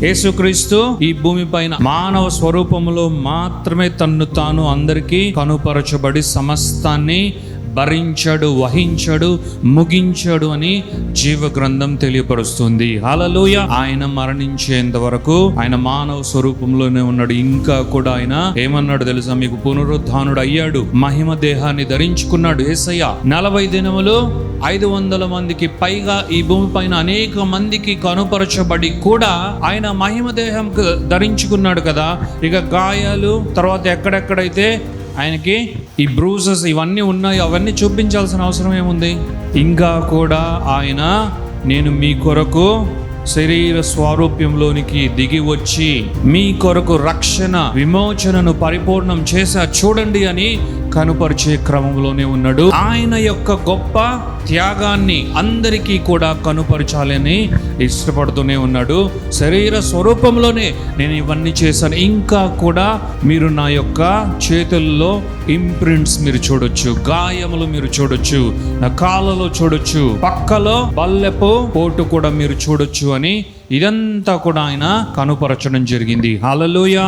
యేసుక్రీస్తు ఈ భూమి పైన మానవ స్వరూపములో మాత్రమే తన్ను తాను అందరికీ కనుపరచబడి సమస్తాన్ని భరించాడు, వహించాడు, ముగించాడు అని జీవ గ్రంథం తెలియపరుస్తుంది. హల్లెలూయా. ఆయన మరణించేంత వరకు ఆయన మానవ స్వరూపంలోనే ఉన్నాడు. ఇంకా కూడా ఆయన ఏమన్నాడు తెలుసా మీకు? పునరుద్ధానుడు అయ్యాడు, మహిమ దేహాన్ని ధరించుకున్నాడు యేసయ్య. 40 దినములు 500 మందికి పైగా ఈ భూమి పైన అనేక మందికి కనుపరచబడి కూడా ఆయన మహిమ దేహం ధరించుకున్నాడు కదా. ఇక గాయాలు, తర్వాత ఎక్కడెక్కడైతే ఆయనకి ఈ బ్రూసెస్ ఇవన్నీ ఉన్నాయి, అవన్నీ చూపించాల్సిన అవసరం ఏముంది? ఇంకా కూడా ఆయన నేను మీ కొరకు శరీర స్వారూప్యంలోనికి దిగి వచ్చి మీ కొరకు రక్షణ విమోచనను పరిపూర్ణం చేశా చూడండి అని కనుపరిచే క్రమంలోనే ఉన్నాడు. ఆయన యొక్క గొప్ప త్యాగాన్ని అందరికీ కూడా కనుపరచాలని ఇష్టపడుతూనే ఉన్నాడు. శరీర స్వరూపంలోనే నేను ఇవన్నీ చేశాను, ఇంకా కూడా మీరు నా యొక్క చేతుల్లో ఇంప్రింట్స్ మీరు చూడొచ్చు, గాయములు మీరు చూడొచ్చు, నా కాళ్ళలో చూడొచ్చు, పక్కలో బల్లెపు పోటు కూడా మీరు చూడొచ్చు అని ఇదంతా కూడా ఆయన కనుపరచడం జరిగింది. హల్లెలూయా.